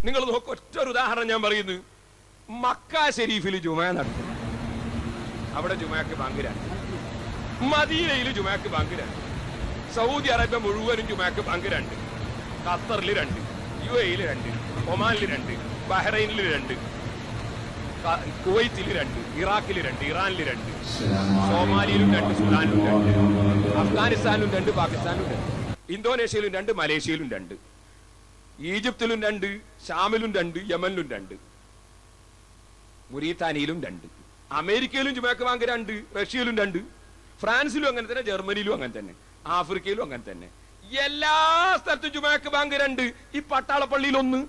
നിങ്ങൾ നോക്ക്, ഒറ്റൊരു ഉദാഹരണം ഞാൻ പറയുന്നു. മക്ക ഷെരീഫിൽ ജുമാ നടത്തും, അവിടെ ജുമാക്ക് ബാങ്ക് 2. മദീനയിൽ ജുമാക്ക് ബാങ്ക് 2. സൗദി അറേബ്യ മുഴുവനും ജുമാക്ക് ബാങ്ക് 2. ഖത്തറിൽ 2, UAE 2, ഒമാനിൽ 2, ബഹ്റൈനിൽ 2, കുവൈത്തിൽ 2, ഇറാഖിൽ 2, ഇറാനിൽ 2, സോമാലിയിലും 2, സുഡാനിലും 2, അഫ്ഗാനിസ്ഥാനിലും 2, പാകിസ്ഥാനിലും 2, ഇന്തോനേഷ്യയിലും 2, മലേഷ്യയിലും 2, ഈജിപ്തിലും 2, ഷാമിലും 2, യമനിലും 2, മുരീത്താനിയിലും 2, അമേരിക്കയിലും ജുമാക്ക് ബാങ്ക് 2, റഷ്യയിലും 2, ഫ്രാൻസിലും അങ്ങനെ തന്നെ, ജർമ്മനിയിലും അങ്ങനെ തന്നെ, ആഫ്രിക്കയിലും അങ്ങനെ തന്നെ. എല്ലാ സ്ഥലത്തും ജുമാക്ക് ബാങ്ക് 2. ഈ പട്ടാളപ്പള്ളിയിൽ 1.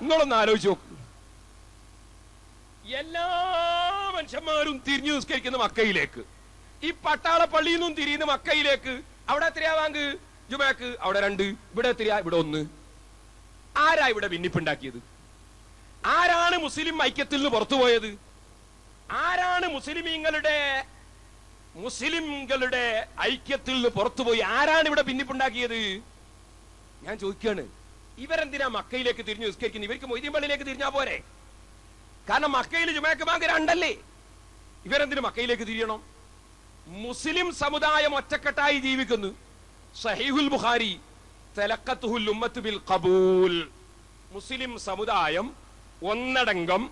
നിങ്ങളൊന്ന് ആലോചിച്ച് നോക്ക്. എല്ലാ മനുഷ്യന്മാരും തിരിഞ്ഞു നിസ്കരിക്കുന്ന മക്കയിലേക്ക്, ഈ പട്ടാളപ്പള്ളിയിൽ നിന്നും തിരിയുന്ന മക്കയിലേക്ക്. അവിടെ എത്രയാ ബാങ്ക് ജുമാക്ക്? അവിടെ 2. ഇവിടെ എത്രയാ? ഇവിടെ 1. ആരാ ഇവിടെ ഭിന്നിപ്പുണ്ടാക്കിയത്? ആരാണ് മുസ്ലിം ഐക്യത്തിൽ നിന്ന് പുറത്തുപോയത്? ആരാണ് മുസ്ലിംകളുടെ ഐക്യത്തിൽ നിന്ന് പുറത്തുപോയി? ആരാണ് ഇവിടെ ഭിന്നിപ്പുണ്ടാക്കിയത്? ഞാൻ ചോദിക്കാണ്. ഇവരെന്തിനാ മക്കയിലേക്ക് തിരിഞ്ഞു നിസ്കരിക്കുന്നത്? ഇവർക്ക് മൊയ്തീൻ പള്ളിയിലേക്ക് തിരിഞ്ഞാ പോരെ? കാരണം മക്കയിൽ ജുമാക്ക് ബാങ്ക് 2 ഇവരെന്തിനു മക്കയിലേക്ക് തിരിയണം? മുസ്ലിം സമുദായം ഒറ്റക്കെട്ടായി ജീവിക്കുന്നു. സഹീഹുൽ ബുഖാരി തലഖത്തുൽ ഉമ്മത്ത് ബിൽ ഖബൂൽ. മുസ്ലിം സമുദായം ഒന്നടങ്കം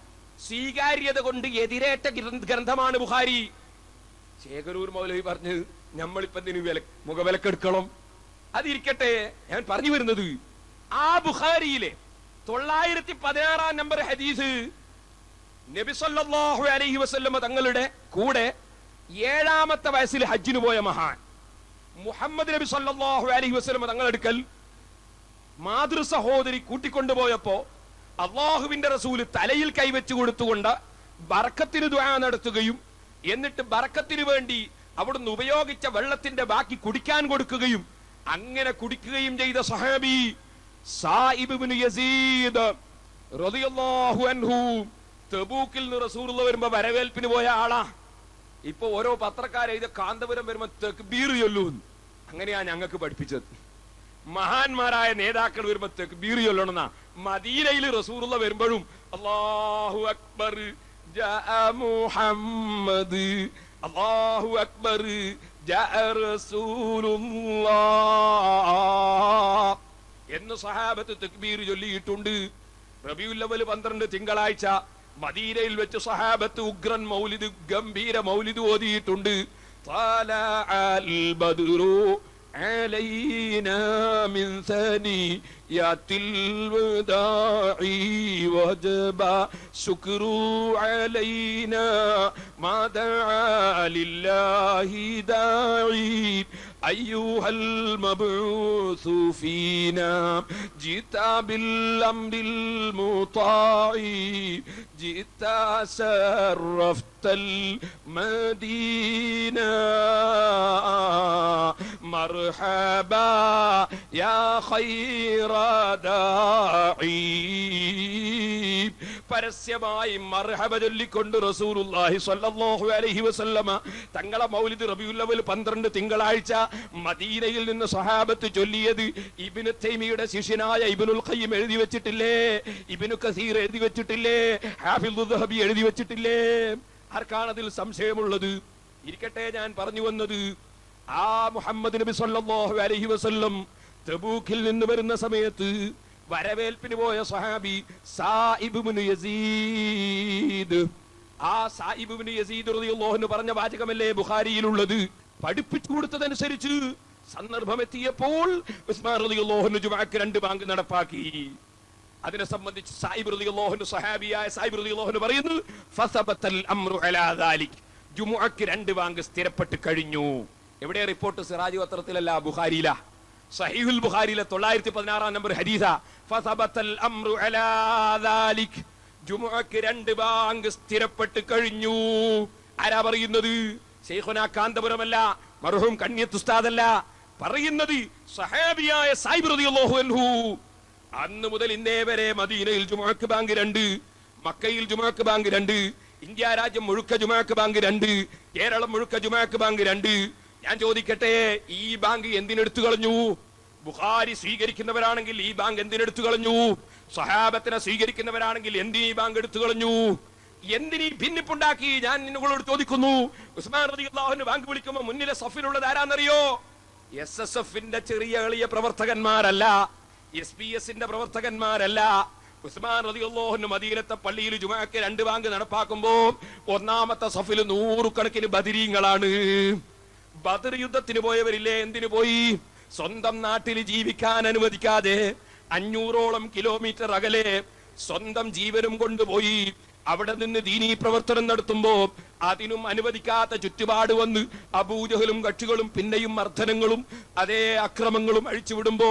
സ്വീകാര്യത കൊണ്ട് എതിരേറ്റ ഗ്രന്ഥമാണ് ബുഖാരി. ചേകരൂർ മൗലവി പറഞ്ഞ് നമ്മളിപ്പന്തിന് മുഖവിലക്കെടുക്കണം. അതിരിക്കട്ടെ, ഞാൻ പറഞ്ഞു വരുന്നത് ആ ബുഖാരിയിലെ 916 നമ്പർ ഹദീസ് നബി സല്ലല്ലാഹു അലൈഹി വസല്ലം തങ്ങളുടെ കൂടെ 7ാമത്തെ വയസ്സിൽ ഹജ്ജിന് പോയ മഹാൻ മുഹമ്മദ് നബി സല്ലല്ലാഹു അലൈഹി വസല്ലം തങ്ങളെടുക്കൽ മാതൃ സഹോദരി കൂട്ടിക്കൊണ്ടുപോയപ്പോ അള്ളാഹുവിന്റെ റസൂല് തലയിൽ കൈവച്ചു കൊടുത്തുകൊണ്ട് ബറക്കത്തിന് ദുആ നടത്തുകയും എന്നിട്ട് ബറക്കത്തിന് വേണ്ടി അവിടുന്ന് ഉപയോഗിച്ച വെള്ളത്തിന്റെ ബാക്കി കുടിക്കാൻ കൊടുക്കുകയും അങ്ങനെ കുടിക്കുകയും ചെയ്ത സഹാബി സായിബ് ഇബ്നു യസീദ് റളിയല്ലാഹു അൻഹു തബൂക്കിൽ നിന്ന് റസൂലുള്ള വരുമ്പോ വരവേൽപ്പിന് പോയ ആളാ. ഇപ്പൊ ഓരോ പത്രക്കാരെ ഇത് കാന്തപുരം വരുമ്പോ തക്ബീർ ചൊല്ലൂന്ന്. അങ്ങനെയാ ഞങ്ങൾക്ക് പഠിപ്പിച്ചത്. മഹാന്മാരായ നേതാക്കൾ വരുമ്പോ തക്ബീർ ചൊല്ലണമെന്നാ. മദീനയിൽ റസൂലുള്ള വരുമ്പോഴും അല്ലാഹു അക്ബർ ജാഅ മുഹമ്മദ്, അല്ലാഹു അക്ബർ ജാഅ റസൂലുള്ളാഹ് എന്ന് സഹാബത്ത് തക്ബീർ ചൊല്ലിയിട്ടുണ്ട്. റബീഉൽ അവ്വൽ 12 തിങ്കളാഴ്ച മദീനയിൽ വെച്ച് സഹാബത്ത് ഉഗ്രൻ മൗലിദ്, ഗംഭീര മൗലിദ് ഓതിയിട്ടുണ്ട്. തലഅൽ ബദ്റു അലൈനാ മിൻ സനിയത്തിൽ വദാഇ വജബ ശുക്രു അലൈനാ മാ ദഅ ലില്ലാഹി ദാഇ أيها المبعوث فينا جئت بالأمر المطاع جئت شرفت المدينة مرحبا يا خير داعي. പരസ്യമായി മർഹബ ചൊല്ലിക്കൊണ്ട് റസൂലുള്ളാഹി സ്വല്ലല്ലാഹു അലൈഹി വസല്ലമ തങ്ങളെ മൗലിദ് റബീഉൽ അവ്വൽ 12 തിങ്കളാഴ്ച മദീനയിൽ നിന്ന് സ്വഹാബത്ത് ചൊല്ലിയത് ഇബ്നു തൈമിയുടെ ശിഷ്യനായ ഇബ്നുൽ ഖയ്യിം എഴുതി വെച്ചിട്ടില്ലേ? ഇബ്നു കസീർ എഴുതി വെച്ചിട്ടില്ലേ? ഹാഫിദ് ദഹബി എഴുതി വെച്ചിട്ടില്ലേ? ആർക്കാണ് അതിൽ സംശയമുള്ളത്? ഇരിക്കട്ടെ, ഞാൻ പറഞ്ഞു വന്നത് ആ മുഹമ്മദ് നബി സ്വല്ലല്ലാഹു അലൈഹി വസല്ലം തബൂക്കിൽ നിന്ന് വരുന്ന സമയത്ത് വരവേൽപ്പിന് പോയ സഹാബി സായിബ് ഇബ്നു യസീദ്. ആ സായിബ് ഇബ്നു യസീദ് റളിയല്ലാഹു അൻഹു പറഞ്ഞ വാചകമല്ലേ ബുഖാരിയിലുള്ളത്? പഠിപ്പിച്ചു കൊടുത്തതനുസരിച്ച് സന്ദർഭം എത്തിയപ്പോൾ ഉസ്മാൻ റളിയല്ലാഹു അൻഹു ജുമഅക്ക് 2 ബാങ്ക് നടപ്പാക്കി. അതിനെ സംബന്ധിച്ച് സായിബ് റളിയല്ലാഹു അൻഹു സഹാബിയായ സായിബ് റളിയല്ലാഹു അൻഹു പറയുന്നു, ഫസബത്തൽ അംറു അലാ ദാലിക്, ജുമുഅക്ക് 2 ബാങ്ക് സ്ഥിരപ്പെട്ട് കഴിഞ്ഞു. എവിടെ റിപ്പോർട്ട്? സിറാജ് പത്രത്തിലല്ല, ബുഖാരിയിലാ. സഹീഹുൽ ബുഖാരിയിലെ 916 നമ്പർ ഹദീസാ. ഫസബത്തൽ അംറു അലാ ദാലിക്, ജുമുഅക്ക് 2 ബാങ്ക് സ്ഥിരപ്പെട്ട് കഴിഞ്ഞു. ആരാ പറയുന്നത്? ശൈഖുനാ കാന്തപുരമല്ല, മർഹൂം കണ്യത്ത് ഉസ്താദല്ല. പറയുന്നത് സഹാബിയായ സായിബ് റളിയല്ലാഹു അൻഹു. അന്ന് മുതൽ ഇന്നേ വരെ മദീനയിൽ ജുമുഅക്ക് ബാങ്ക് 2, മക്കയിൽ ജുമുഅക്ക് ബാങ്ക് 2, ഇന്ത്യ രാജ്യം മുഴുക്ക ജുമുഅക്ക് ബാങ്ക് 2, കേരളം മുഴുക്ക ജുമുഅക്ക് ബാങ്ക് 2. ഞാൻ ചോദിക്കട്ടെ, ഈ ബാങ്ക് എന്തിനെടുത്തു കളഞ്ഞു? ബുഖാരി സ്വീകരിക്കുന്നവരാണെങ്കിൽ ഈ ബാങ്ക് എന്തിനെടുത്തു കളഞ്ഞു? സ്വഹാബത്തിനെ സ്വീകരിക്കുന്നവരാണെങ്കിൽ എന്തിനീ ബാങ്ക് എടുത്തു കളഞ്ഞു? എന്തിനീ ഭിന്നിപ്പുണ്ടാക്കി? ഞാൻ നിങ്ങളോട് ചോദിക്കുന്നു. ഉസ്മാൻ റളിയല്ലാഹു അൻഹു ബാങ്ക് വിളിക്കുമ്പോൾ മുന്നിലെ സഫിലുള്ളത് ആരാന്നറിയോ? SSFന്റെ ചെറിയ എളിയ പ്രവർത്തകന്മാരല്ല, SPS-ന്റെ പ്രവർത്തകന്മാരല്ല. ഉസ്മാൻ റളിയല്ലാഹു അൻഹു മദീനത്തെ പള്ളിയിൽ ജുമുഅക്ക് 2 ബാങ്ക് നടപ്പാക്കുമ്പോ ഒന്നാമത്തെ സഫിൽ 100 കണക്കിന് ബദരീങ്ങളാണ്. ബദർ യുദ്ധത്തിന് പോയവരില്ലേ? എന്തിനു പോയി? സ്വന്തം നാട്ടിൽ ജീവിക്കാൻ അനുവദിക്കാതെ 500ഓളം കിലോമീറ്റർ അകലെ സ്വന്തം ജീവനും കൊണ്ടുപോയി അവിടെ നിന്ന് ദീനീ പ്രവർത്തനം നടത്തുമ്പോ അതിനും അനുവദിക്കാത്ത ചുറ്റുപാട് വന്ന് അബൂജഹലും കക്ഷികളും പിന്നെയും മർദ്ദനങ്ങളും അതേ അക്രമങ്ങളും അഴിച്ചുവിടുമ്പോ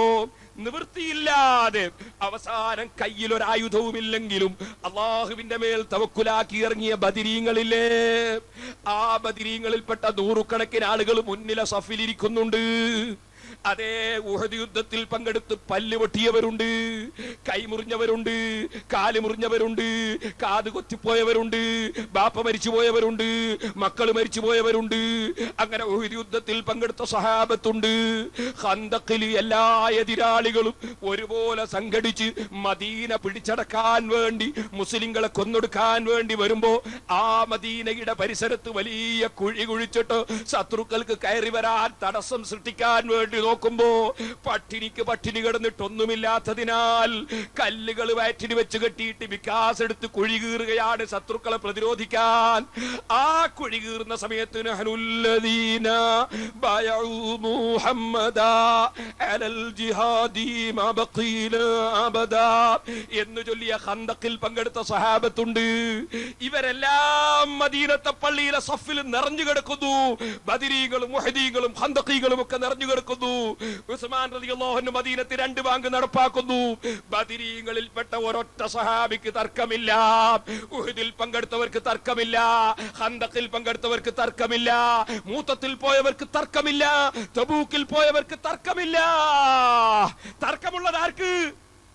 നിവൃത്തിയില്ലാതെ അവസാനം കയ്യിലൊരായുധവുമില്ലെങ്കിലും അള്ളാഹുവിന്റെ മേൽ തവക്കുലാക്കി ഇറങ്ങിയ ബദരീങ്ങളില്ലേ, ആ ബദരീങ്ങളിൽപ്പെട്ട 100 കണക്കിന് ആളുകൾ മുന്നിലെ സഫിലിരിക്കുന്നുണ്ട്. അതേ ഉഹദ് യുദ്ധത്തിൽ പങ്കെടുത്ത് പല്ല് പൊട്ടിയവരുണ്ട്, കൈ മുറിഞ്ഞവരുണ്ട്, കാല് മുറിഞ്ഞവരുണ്ട്, കാത് കൊത്തിപ്പോയവരുണ്ട്, ബാപ്പ മരിച്ചു പോയവരുണ്ട്, മക്കൾ മരിച്ചു പോയവരുണ്ട്. അങ്ങനെ ഉഹദ് യുദ്ധത്തിൽ പങ്കെടുത്ത സഹാബത്തുണ്ട്. ഖന്തഖിൽ എല്ലാ എതിരാളികളും ഒരുപോലെ സംഘടിച്ച് മദീന പിടിച്ചടക്കാൻ വേണ്ടി, മുസ്ലിങ്ങളെ കൊന്നൊടുക്കാൻ വേണ്ടി വരുമ്പോ ആ മദീനയുടെ പരിസരത്ത് വലിയ കുഴി കുഴിച്ചിട്ട് ശത്രുക്കൾക്ക് കയറി വരാൻ തടസ്സം സൃഷ്ടിക്കാൻ വേണ്ടി നോക്കുമ്പോ പട്ടിണി കിടന്നിട്ടൊന്നുമില്ലാത്തതിനാൽ കല്ലുകൾ വയറ്റിന് വെച്ച് കെട്ടിയിട്ട് വികാസ് എടുത്ത് കുഴി കീറുകയാണ് ശത്രുക്കളെ പ്രതിരോധിക്കാൻ. ആ കുഴി കീറുന്ന സമയത്ത് എന്ന് ചൊല്ലിയ ഖന്തഖിൽ പങ്കെടുത്ത സഹാബത്തുണ്ട്. ഇവരെല്ലാം മദീനത്തെ പള്ളിയിലെ സഫിൽ നിറഞ്ഞു കിടക്കുന്നു. ബദരീകളും മുഹദീകളും ഖന്തഖീകളും ഒക്കെ നിറഞ്ഞു കിടക്കുന്നു. ഉസ്മാൻ റളിയല്ലാഹു അൻഹു മദീനത്തിൽ 2 ബാങ്ക് നടപ്പാക്കുന്നു. ബദരീങ്ങളിൽപ്പെട്ട ഒരൊറ്റ സഹാബിക്ക് തർക്കമില്ല, ഉഹദിൽ പങ്കെടുത്തവർക്ക് തർക്കമില്ല, ഖന്തഖിൽ പങ്കെടുത്തവർക്ക് തർക്കമില്ല, മൂത്തത്തിൽ പോയവർക്ക് തർക്കമില്ല, തബൂക്കിൽ പോയവർക്ക് തർക്കമില്ല. തർക്കമുള്ളത് ആർക്ക്?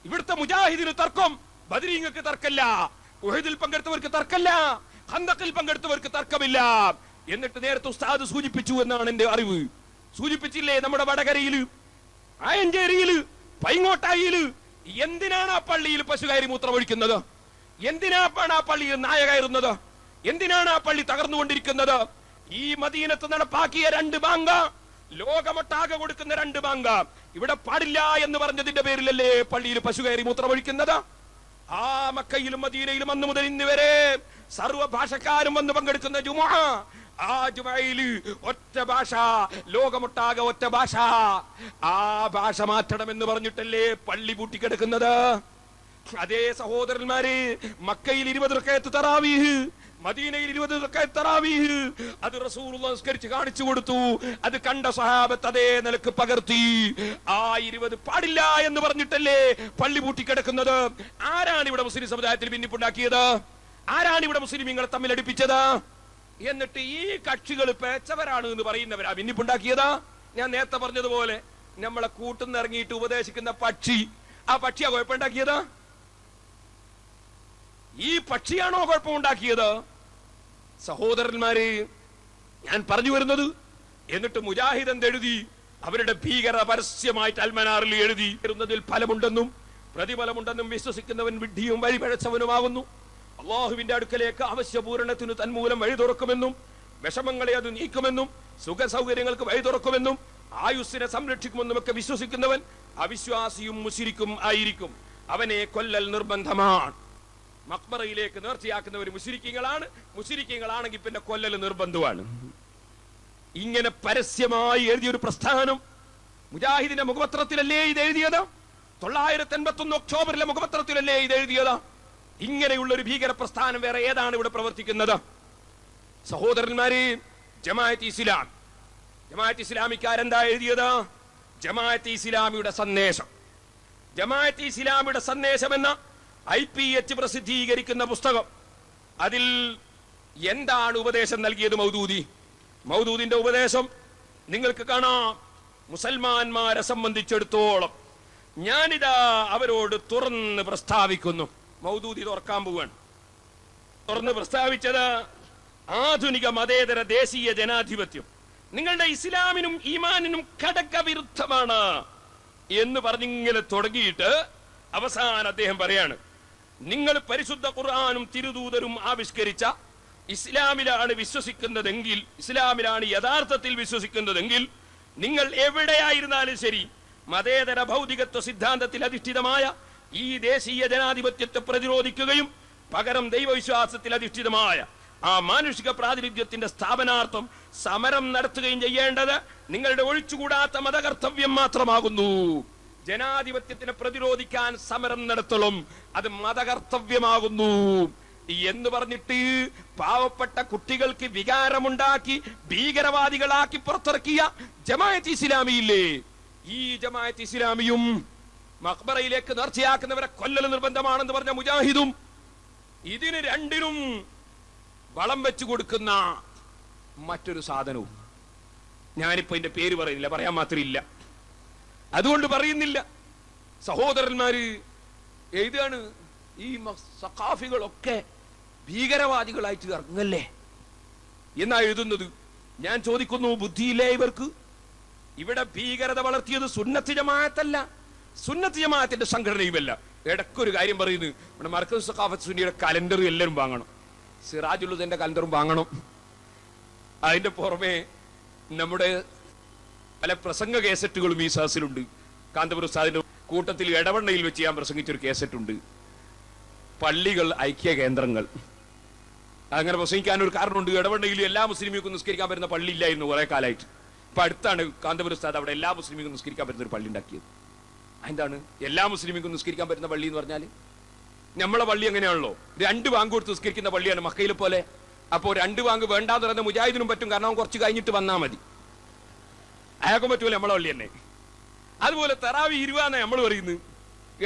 ഇവിടുത്തെ മുജാഹിദിന് തർക്കം, ബദരീങ്ങൾക്ക് തർക്കമില്ല. ഉഹദിൽ പങ്കെടുത്തവർക്ക് തർക്കമില്ല, ഖന്തഖിൽ പങ്കെടുത്തവർക്ക് തർക്കമില്ല. എന്നിട്ട് നേരത്തെ ഉസ്താദ് സൂചിപ്പിച്ചു എന്നാണ് എന്റെ അറിവ്. സൂചിപ്പിച്ചില്ലേ? നമ്മുടെ വടകരയില്, ആയഞ്ചേരിയില്, പൈങ്ങോട്ടായില് എന്തിനാണ് ആ പള്ളിയിൽ പശു കയറി മൂത്രമൊഴിക്കുന്നത്? എന്തിനാണ് ആ പള്ളിയിൽ നായ കയറുന്നത്? എന്തിനാണ് ആ പള്ളി തകർന്നുകൊണ്ടിരിക്കുന്നത്? ഈ മദീനത്ത് നടപ്പാക്കിയ 2 ബാങ്ക്, ലോകമൊട്ടാകെ കൊടുക്കുന്ന 2 ബാങ്ക് ഇവിടെ പാടില്ല എന്ന് പറഞ്ഞതിന്റെ പേരിലല്ലേ പള്ളിയിൽ പശു കയറി മൂത്രമൊഴിക്കുന്നത്? ആ മക്കയിലും മദീനയിലും അന്ന് മുതൽ ഇന്ന് വരെ സർവ്വ ഭാഷക്കാരും വന്ന് പങ്കെടുക്കുന്ന ജുമുഅ, ആ ജുമുഅയില് ഒറ്റ ഭാഷ, ലോകമൊട്ടാകെ ഒറ്റ ഭാഷ. ആ ഭാഷ മാറ്റണമെന്ന് പറഞ്ഞിട്ടല്ലേ പള്ളി പൂട്ടിക്കിടക്കുന്നത്? അതേ സഹോദരന്മാരെ, മക്കയിൽ 20 റക്അത്ത് തറാവീഹ്, മദീനയിൽ 20 റക്അത്ത് തറാവീഹ്, അത് റസൂലുള്ളാഹി നിസ്കരിച്ച് കാണിച്ചു കൊടുത്തു. അത് കണ്ട സ്വഹാബത്ത് അതേ നിലക്ക് പകർത്തി. ആ 20 പാടില്ല എന്ന് പറഞ്ഞിട്ടല്ലേ പള്ളി പൂട്ടിക്കിടക്കുന്നത്? ആരാണ് ഇവിടെ മുസ്ലിം സമുദായത്തിൽ ഭിന്നിപ്പുണ്ടാക്കിയത്? ആരാണ് ഇവിടെ മുസ്ലിമീങ്ങളെ തമ്മിൽ അടുപ്പിച്ചത്? എന്നിട്ട് ഈ കക്ഷികൾ പേച്ചവരാണ് എന്ന് പറയുന്നവരാ ഭിന്നിപ്പുണ്ടാക്കിയതാ. ഞാൻ നേരത്തെ പറഞ്ഞതുപോലെ നമ്മളെ കൂട്ടുന്ന ഇറങ്ങിയിട്ട് ഉപദേശിക്കുന്ന പക്ഷി, ആ പക്ഷിയാ കുഴപ്പമുണ്ടാക്കിയതാ? ഈ പക്ഷിയാണോ കുഴപ്പമുണ്ടാക്കിയത്? സഹോദരന്മാരെ, ഞാൻ പറഞ്ഞു വരുന്നത്, എന്നിട്ട് മുജാഹിദ് എന്തെഴുതി? അവരുടെ ഭീകര പരസ്യമായിട്ട് അൽമനാറിൽ എഴുതി വരുന്നതിൽ ഫലമുണ്ടെന്നും പ്രതിഫലമുണ്ടെന്നും വിശ്വസിക്കുന്നവൻ വിഡ്ഢിയും വഴിപഴച്ചവനുമാകുന്നു. അള്ളാഹുവിന്റെ അടുക്കലേക്ക് അവശ്യപൂരണത്തിന് തന്മൂലം വഴി തുറക്കുമെന്നും വിഷമങ്ങളെ അത് നീക്കുമെന്നും സുഖ സൗകര്യങ്ങൾക്ക് വഴി തുറക്കുമെന്നും ആയുസ്സിനെ സംരക്ഷിക്കുമെന്നും ഒക്കെ വിശ്വസിക്കുന്നവൻ അവിശ്വാസിയും മുശ്രിക്കും ആയിരിക്കും. അവനെ കൊല്ലൽ നിർബന്ധമാണ്. മഖ്ബറയിലേക്ക് നേർച്ചയാക്കുന്നവർ മുശ്രിക്കീങ്ങളാണ്. മുശ്രിക്കീങ്ങളാണെങ്കിൽ പിന്നെ കൊല്ലൽ നിർബന്ധമാണ്. ഇങ്ങനെ പരസ്യമായി എഴുതിയൊരു പ്രസ്ഥാനം മുജാഹിദിന്റെ മുഖപത്രത്തിലല്ലേ ഇത് എഴുതിയത്? 981 ഒക്ടോബറിലെ മുഖപത്രത്തിലല്ലേ ഇത് എഴുതിയത്? ഇങ്ങനെയുള്ള ഒരു ഭീകര പ്രസ്ഥാനം വേറെ ഏതാണ് ഇവിടെ പ്രവർത്തിക്കുന്നത്? സഹോദരന്മാരെ, ജമാഅത്ത് ഇസ്ലാം, ജമാഅത്ത് ഇസ്ലാമിക്കാരെന്താ എഴുതിയത്? ജമാഅത്ത് ഇസ്ലാമിയുടെ സന്ദേശം, ജമാഅത്ത് ഇസ്ലാമിയുടെ സന്ദേശം എന്ന IPH പ്രസിദ്ധീകരിക്കുന്ന പുസ്തകം. അതിൽ എന്താണ് ഉപദേശം നൽകിയത് മൗദൂദി? മൗദൂദിന്റെ ഉപദേശം നിങ്ങൾക്ക് കാണാം. മുസൽമാന്മാരെ സംബന്ധിച്ചിടത്തോളം ഞാനിതാ അവരോട് തുറന്ന് പ്രസ്താവിക്കുന്നു. മൗദൂദി തുറക്കാൻ പോവാണ്. തുറന്ന് പ്രസ്താവിച്ചത് ആധുനിക മതേതര ദേശീയ ജനാധിപത്യം നിങ്ങളുടെ ഇസ്ലാമിനും ഈമാനിനും ഘടകവിരുദ്ധമാണ് എന്ന് പറഞ്ഞിങ്ങനെ തുടങ്ങിയിട്ട് അവസാനം അദ്ദേഹം പറയാണ്, നിങ്ങൾ പരിശുദ്ധ ഖുർആനും തിരുദൂതരും ആവിഷ്കരിച്ച ഇസ്ലാമിലാണ് വിശ്വസിക്കുന്നതെങ്കിൽ, ഇസ്ലാമിലാണ് യഥാർത്ഥത്തിൽ വിശ്വസിക്കുന്നതെങ്കിൽ, നിങ്ങൾ എവിടെയായിരുന്നാലും ശരി മതേതര ഭൗതികത്വ സിദ്ധാന്തത്തിൽ അധിഷ്ഠിതമായ ഈ ദേശീയ ജനാധിപത്യത്തെ പ്രതിരോധിക്കുകയും പകരം ദൈവവിശ്വാസത്തിൽ അധിഷ്ഠിതമായ ആ മാനുഷിക പ്രാതിനിധ്യത്തിന്റെ സ്ഥാപനാർത്ഥം സമരം നടത്തുകയും ചെയ്യേണ്ടത് നിങ്ങളുടെ ഒഴിച്ചുകൂടാത്ത മതകർത്തവ്യം മാത്രമാകുന്നു. ജനാധിപത്യത്തിനെ പ്രതിരോധിക്കാൻ സമരം നടത്തലും അത് മതകർത്തവ്യമാകുന്നു എന്ന് പറഞ്ഞിട്ട് പാവപ്പെട്ട കുട്ടികൾക്ക് വികാരമുണ്ടാക്കി ഭീകരവാദികളാക്കി പുറത്തിറക്കിയ ജമാഅത്ത് ഇസ്ലാമിയില്ലേ, ഈ ജമാഅത്ത് ഇസ്ലാമിയും മഖ്ബറയിലേക്ക് നേർച്ചയാക്കുന്നവരെ കൊല്ലൽ നിർബന്ധമാണെന്ന് പറഞ്ഞ മുജാഹിദും ഇതിന് രണ്ടിനും വളം വെച്ചു കൊടുക്കുന്ന മറ്റൊരു സാധനവും, ഞാനിപ്പോ ഇതിന്റെ പേര് പറയുന്നില്ല, പറയാൻ മാത്രമില്ല, അതുകൊണ്ട് പറയുന്നില്ല. സഹോദരന്മാര് എഴുതാണ്, ഈ സഖാഫികളൊക്കെ ഭീകരവാദികളായിട്ട് ഇറങ്ങല്ലേ എന്നാ എഴുതുന്നത്. ഞാൻ ചോദിക്കുന്നു, ബുദ്ധിയില്ലേ ഇവർക്ക്? ഇവിടെ ഭീകരത വളർത്തിയത് സുന്നത്ത് ജമാഅത്തല്ല, സുന്നത്ത് ജമാഅത്തിന്റെ സംഘടനയുമല്ല. ഇടയ്ക്കൊരു കാര്യം പറയുന്നു, നമ്മുടെ മർക്കസ് സഖാഫത്ത് സുന്നിയുടെ കലണ്ടർ എല്ലാവരും വാങ്ങണം, സിറാജുലുദ്ദീന്റെ കലണ്ടറും വാങ്ങണം. അതിന്റെ പുറമെ നമ്മുടെ പല പ്രസംഗ കേസറ്റുകളും ഈ സദസ്സിലുണ്ട്. കാന്തപുരം ഉസ്താദിന്റെ കൂട്ടത്തിൽ ഇടവണ്ണയിൽ വെച്ച് ഞാൻ പ്രസംഗിച്ചൊരു കേസറ്റുണ്ട്, പള്ളികൾ ഐക്യ കേന്ദ്രങ്ങൾ. അങ്ങനെ പ്രസംഗിക്കാനൊരു കാരണമുണ്ട്. ഇടവണ്ണയിൽ എല്ലാ മുസ്ലിമിക്കും നിസ്കരിക്കാൻ പറ്റുന്ന പള്ളി ഇല്ലായിരുന്നു കുറെ കാലമായിട്ട്. ഇപ്പൊ അടുത്താണ് കാന്തപുരം ഉസ്താദ് അവിടെ എല്ലാ മുസ്ലിമിക്കും നിസ്കരിക്കാൻ പറ്റുന്ന ഒരു പള്ളി ഉണ്ടാക്കിയത്. എന്താണ് എല്ലാ മുസ്ലിമിക്കും നിസ്കരിക്കാൻ പറ്റുന്ന പള്ളി എന്ന് പറഞ്ഞാൽ? നമ്മളെ പള്ളി എങ്ങനെയാണല്ലോ, 2 ബാങ്ക് കൊടുത്ത് നിസ്കരിക്കുന്ന പള്ളിയാണ് മക്കയിലെ പോലെ. അപ്പോ 2 ബാങ്ക് വേണ്ടാന്ന് പറയുന്ന മുജാഹിദിനും പറ്റും, കാരണം അവൻ കുറച്ച് കഴിഞ്ഞിട്ട് വന്നാൽ മതി, അയാൾക്കും പറ്റൂല നമ്മളെ പള്ളി തന്നെ. അതുപോലെ തറാവി 20 നമ്മൾ പറയുന്നത്,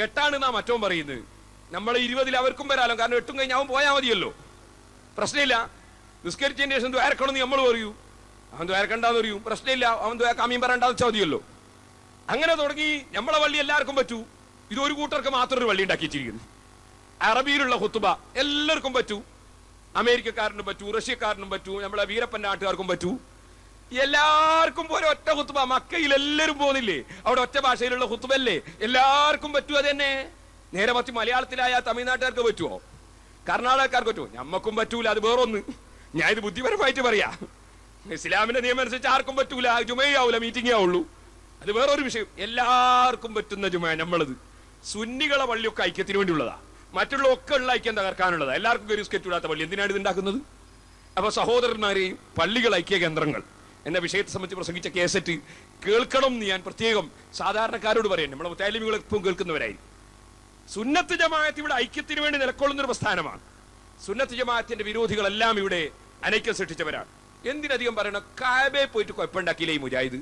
8 മറ്റോ പറയുന്നത്. നമ്മളെ 20 അവർക്കും വരാലോ, കാരണം 8 കഴിഞ്ഞ് അവൻ പോയാൽ മതിയല്ലോ, പ്രശ്നമില്ല. നിസ്കരിച്ചതിന് ശേഷം ദ്വാരക്കണമെന്ന് നമ്മൾ പറയൂ, അവൻ ദ്വാരക്കണ്ടെന്ന് പറയും, പ്രശ്നമില്ല, അവൻ കാമ്യം പറയണ്ടെന്ന് വെച്ചാൽ മതിയല്ലോ. അങ്ങനെ തുടങ്ങി നമ്മളെ പള്ളി എല്ലാവർക്കും പറ്റൂ, ഇതൊരു കൂട്ടർക്ക് മാത്രം ഒരു പള്ളി ഉണ്ടാക്കി വെച്ചിരിക്കുന്നു. അറബിയിലുള്ള ഖുത്ബ എല്ലാവർക്കും പറ്റൂ, അമേരിക്കക്കാരനും പറ്റൂ, റഷ്യക്കാരനും പറ്റൂ, നമ്മളെ വീരപ്പന്റെ നാട്ടുകാർക്കും പറ്റൂ, എല്ലാവർക്കും പോലെ ഒറ്റ ഖുത്ബ. മക്കയിൽ എല്ലാവരും പോകുന്നില്ലേ, അവിടെ ഒറ്റ ഭാഷയിലുള്ള ഖുത്ബല്ലേ, എല്ലാവർക്കും പറ്റൂ. അത് തന്നെ നേരെ മറിച്ച് മലയാളത്തിലായ തമിഴ്നാട്ടുകാർക്ക് പറ്റുമോ, കർണാടകക്കാർക്ക് പറ്റുമോ? ഞമ്മക്കും പറ്റൂല. അത് വേറൊന്ന്, ഞാൻ ഇത് ബുദ്ധിപരമായിട്ട് പറയാ. ഇസ്ലാമിന്റെ നിയമം അനുസരിച്ച് ആർക്കും പറ്റൂല, ജുമയാവൂല, മീറ്റിംഗേ ആവുള്ളൂ. അത് വേറൊരു വിഷയം. എല്ലാവർക്കും പറ്റുന്ന ജുമ നമ്മളത്. സുന്നികളെ പള്ളിയൊക്കെ ഐക്യത്തിന് വേണ്ടിയുള്ളതാ, മറ്റുള്ള ഒക്കെ ഉള്ള ഐക്യം തകർക്കാനുള്ളതാ. എല്ലാവർക്കും ഒരു സ്കെറ്റ് ഇടാത്ത പള്ളി എന്തിനാണ് ഇത് ഉണ്ടാക്കുന്നത്? അപ്പൊ സഹോദരന്മാരെയും പള്ളികൾ ഐക്യ കേന്ദ്രങ്ങൾ എന്ന വിഷയത്തെ സംബന്ധിച്ച് പ്രസംഗിച്ച കേസറ്റ് കേൾക്കണം എന്ന് ഞാൻ പ്രത്യേകം സാധാരണക്കാരോട് പറയാം. നമ്മളെ മുത്താലിമികൾ എപ്പോഴും കേൾക്കുന്നവരായി. സുന്നത്ത് ജമാഅത്ത് ഇവിടെ ഐക്യത്തിന് വേണ്ടി നിലകൊള്ളുന്ന ഒരു പ്രസ്ഥാനമാണ്. സുന്നത്ത് ജമാഅത്തിന്റെ വിരോധികളെല്ലാം ഇവിടെ അനൈക്യം സൃഷ്ടിച്ചവരാണ്. എന്തിനധികം പറയണം, കഅബയെ പോയിട്ട് കുഴപ്പമുണ്ടാക്കിയില്ലേ ഈ മുജാഹിദ്?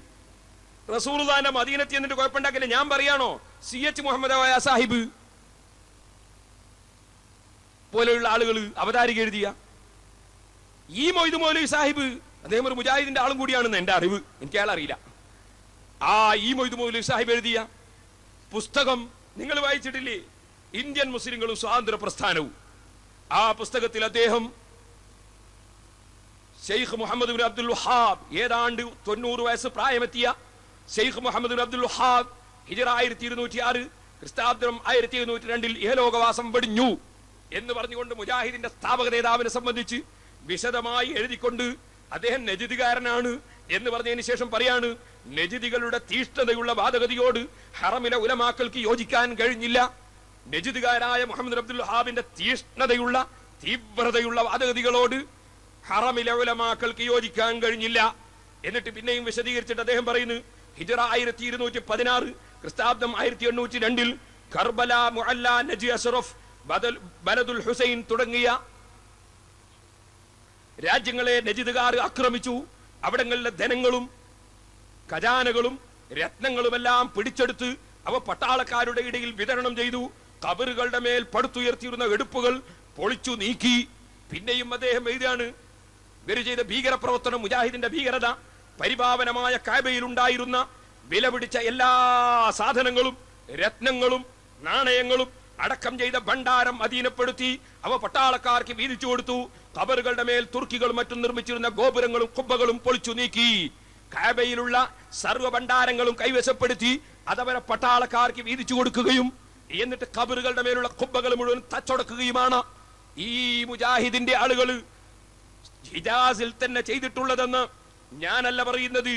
റസൂലുള്ളാഹിന്റെ മദീനത്തിൽ എന്നിട്ട് കുഴപ്പമുണ്ടാക്കില്ലേ? ഞാൻ പറയാണോ, CH മുഹമ്മദ് സാഹിബ് പോലെയുള്ള ആളുകൾ അവതാരിക എഴുതിയ ഈ മൊയ്തു മൗലവി സാഹിബ്, അദ്ദേഹം ഒരു മുജാഹിദിന്റെ ആളും കൂടിയാണെന്ന് എന്റെ അറിവ്, എനിക്ക് അയാൾ അറിയില്ല. ആ ഈ മൊയ്തു മൗലവി സാഹിബ് എഴുതിയ പുസ്തകം നിങ്ങൾ വായിച്ചിട്ടില്ലേ? ഇന്ത്യൻ മുസ്ലിങ്ങളും സ്വാതന്ത്ര്യ പ്രസ്ഥാനവും. ആ പുസ്തകത്തിൽ അദ്ദേഹം ഷെയ്ഖ് മുഹമ്മദ് ബിൻ അബ്ദുൽ വഹാബ്, ഏതാണ്ട് 90 വയസ്സ് പ്രായമെത്തിയ ഷെയ്ഖ് മുഹമ്മദ് ബിൻ അബ്ദുൽ വഹാബ്, ഹിജ്റ 1206, ക്രിസ്താബ്ദം 1702 ഇഹലോകവാസം വെടിഞ്ഞു എന്ന് പറഞ്ഞുകൊണ്ട് മുജാഹിദിന്റെ സ്ഥാപക നേതാവിനെ സംബന്ധിച്ച് വിശദമായി എഴുതിക്കൊണ്ട് അദ്ദേഹം നജിദുകാരനാണ് എന്ന് പറഞ്ഞതിന് ശേഷം പറയാണ്, നജിദികളുടെ തീഷ്ണതയുള്ള വാദഗതിയോട് ഹറമിലെ ഉലമാക്കൾക്ക് യോജിക്കാൻ കഴിഞ്ഞില്ല. നജിദുകാരായ മുഹമ്മദ് അബ്ദുൽ വഹാബിന്റെ തീഷ്ണതയുള്ള തീവ്രതയുള്ള വാദഗതികളോട് ഹറമിലെ ഉലമാക്കൾക്ക് യോജിക്കാൻ കഴിഞ്ഞില്ല. എന്നിട്ട് പിന്നെയും വിശദീകരിച്ചിട്ട് അദ്ദേഹം പറയുന്നു, ഹിജ്റ 1216, ക്രിസ്താബ്ദം 1802 കർബല, മുഅല്ല, നജി അഷ്റഫ്, ബലദുൽ ഹുസൈൻ തുടങ്ങിയ രാജ്യങ്ങളെ നജിദുകാർ ആക്രമിച്ചു. അവിടങ്ങളിലെ ധനങ്ങളും ഖജാനകളും രത്നങ്ങളുമെല്ലാം പിടിച്ചെടുത്ത് അവ പട്ടാളക്കാരുടെ ഇടയിൽ വിതരണം ചെയ്തു. ഖബറുകളുടെ മേൽ പടുത്തുയർത്തിയിരുന്ന എടുപ്പുകൾ പൊളിച്ചു നീക്കി. പിന്നെയും അദ്ദേഹം എഴുതിയാണ്, ഇവർ ചെയ്ത ഭീകരപ്രവർത്തനം, മുജാഹിദിന്റെ ഭീകരത, പരിപാവനമായ കഅബയിൽ ഉണ്ടായിരുന്ന വില പിടിച്ച എല്ലാ സാധനങ്ങളും രത്നങ്ങളും നാണയങ്ങളും അടക്കം ചെയ്ത ഭണ്ഡാരം അധീനപ്പെടുത്തി അവ പട്ടാളക്കാർക്ക് വീതിച്ചു കൊടുത്തു. ഖബറുകളുടെ മേൽ തുർക്കികളും മറ്റും നിർമ്മിച്ചിരുന്ന ഗോപുരങ്ങളും കുബ്ബകളും പൊളിച്ചു നീക്കി. കഅബയിലുള്ള സർവ്വ ഭണ്ഡാരങ്ങളും കൈവശപ്പെടുത്തി അതവരെ പട്ടാളക്കാർക്ക് വീതിച്ചു കൊടുക്കുകയും എന്നിട്ട് ഖബറുകളുടെ മേലുള്ള ഖുബ്ബകൾ മുഴുവൻ തച്ചൊടക്കുകയുമാണ് ഈ മുജാഹിദിന്റെ ആളുകൾ ഹിജാസിൽ തന്നെ ചെയ്തിട്ടുള്ളതെന്ന് ഞാനല്ല പറയുന്നത്,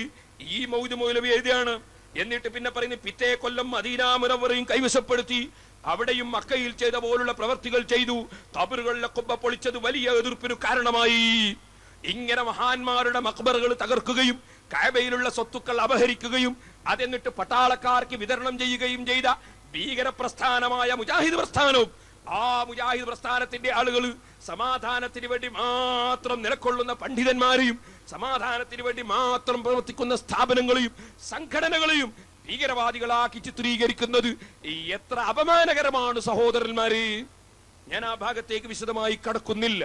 ഈ മൗദ് മൗലവി എഴുതിയാണ്. എന്നിട്ട് പിന്നെ പറയുന്നത് പിറ്റേ കൊല്ലം മദീന മുനവ്വറയും കൈവശപ്പെടുത്തി അവിടെയും മക്കയിൽ ചെയ്ത പോലുള്ള പ്രവർത്തികൾ ചെയ്തു. ഖബറുകളിലെ ഖുബ്ബ പൊളിച്ചത് വലിയ എതിർപ്പിന് കാരണമായി. ഇങ്ങനെ മഹാന്മാരുടെ മഖ്ബറുകൾ തകർക്കുകയും കഅബയിലുള്ള സ്വത്തുക്കൾ അപഹരിക്കുകയും അതെന്നിട്ട് പട്ടാളക്കാർക്ക് വിതരണം ചെയ്യുകയും ചെയ്ത ഭീകര പ്രസ്ഥാനമായ മുജാഹിദ് പ്രസ്ഥാനവും ആ മുജാഹിദ് പ്രസ്ഥാനത്തിന്റെ ആളുകൾ സമാധാനത്തിന് വേണ്ടി മാത്രം നിലകൊള്ളുന്ന പണ്ഡിതന്മാരെയും സമാധാനത്തിന് വേണ്ടി മാത്രം പ്രവർത്തിക്കുന്ന സ്ഥാപനങ്ങളെയും സംഘടനകളെയും ഭീകരവാദികളാക്കി ചിത്രീകരിക്കുന്നത് എത്ര അപമാനകരമാണ് സഹോദരന്മാരെ. ഞാൻ ആ ഭാഗത്തേക്ക് വിശദമായി കടക്കുന്നില്ല.